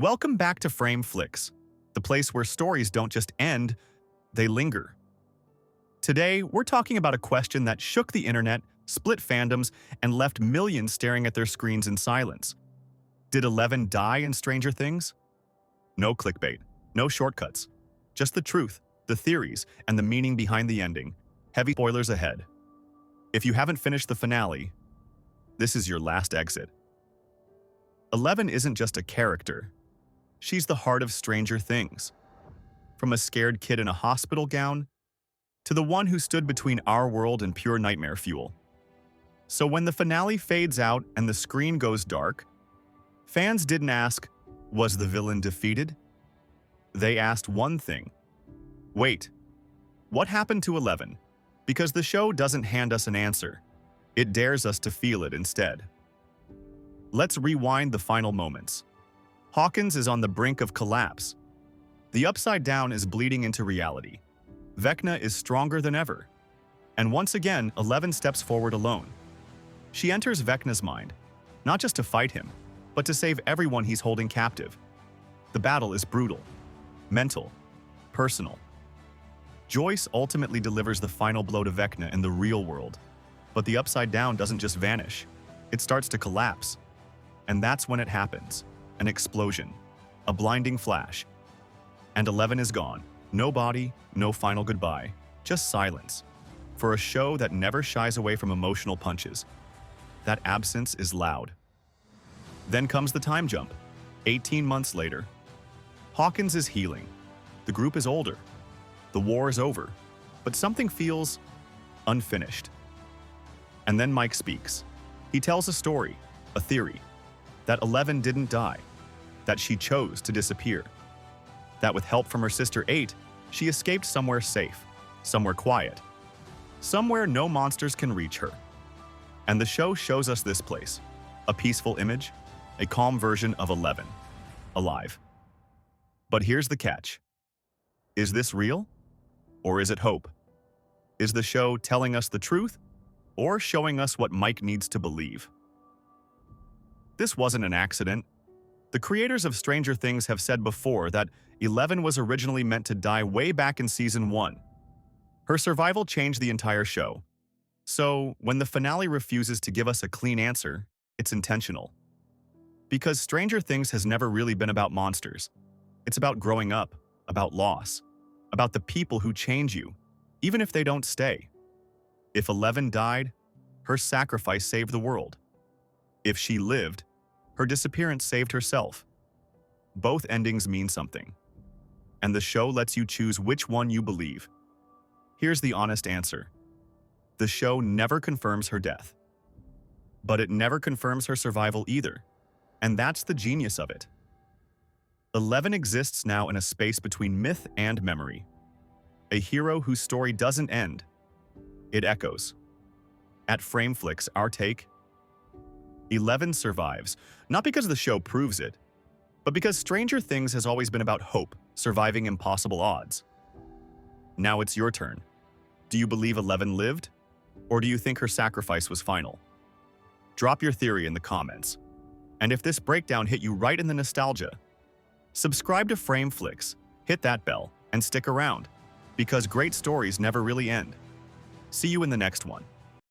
Welcome back to Frame Flicks, the place where stories don't just end, they linger. Today, we're talking about a question that shook the internet, split fandoms, and left millions staring at their screens in silence. Did Eleven die in Stranger Things? No clickbait, no shortcuts. Just the truth, the theories, and the meaning behind the ending. Heavy spoilers ahead. If you haven't finished the finale, this is your last exit. Eleven isn't just a character. She's the heart of Stranger Things. From a scared kid in a hospital gown to the one who stood between our world and pure nightmare fuel. So when the finale fades out and the screen goes dark, fans didn't ask, was the villain defeated? They asked one thing. Wait, what happened to Eleven? Because the show doesn't hand us an answer. It dares us to feel it instead. Let's rewind the final moments. Hawkins is on the brink of collapse. The Upside Down is bleeding into reality. Vecna is stronger than ever. And once again, Eleven steps forward alone. She enters Vecna's mind, not just to fight him, but to save everyone he's holding captive. The battle is brutal, mental, personal. Joyce ultimately delivers the final blow to Vecna in the real world. But the Upside Down doesn't just vanish. It starts to collapse. And that's when it happens. An explosion. A blinding flash. And Eleven is gone. No body, no final goodbye. Just silence. For a show that never shies away from emotional punches, that absence is loud. Then comes the time jump. 18 months later. Hawkins is healing. The group is older. The war is over. But something feels unfinished. And then Mike speaks. He tells a story, a theory, that Eleven didn't die, that she chose to disappear, that with help from her sister 8, she escaped somewhere safe, somewhere quiet, somewhere no monsters can reach her. And the show shows us this place, a peaceful image, a calm version of Eleven, alive. But here's the catch. Is this real? Or is it hope? Is the show telling us the truth? Or showing us what Mike needs to believe? This wasn't an accident. The creators of Stranger Things have said before that Eleven was originally meant to die way back in Season 1. Her survival changed the entire show. So, when the finale refuses to give us a clean answer, it's intentional. Because Stranger Things has never really been about monsters. It's about growing up, about loss, about the people who change you, even if they don't stay. If Eleven died, her sacrifice saved the world. If she lived, her disappearance saved herself. Both endings mean something. And the show lets you choose which one you believe. Here's the honest answer. The show never confirms her death. But it never confirms her survival either. And that's the genius of it. Eleven exists now in a space between myth and memory. A hero whose story doesn't end. It echoes. At Frame Flicks, our take: Eleven survives, not because the show proves it, but because Stranger Things has always been about hope, surviving impossible odds. Now it's your turn. Do you believe Eleven lived? Or do you think her sacrifice was final? Drop your theory in the comments. And if this breakdown hit you right in the nostalgia, subscribe to Frame Flicks, hit that bell, and stick around, because great stories never really end. See you in the next one.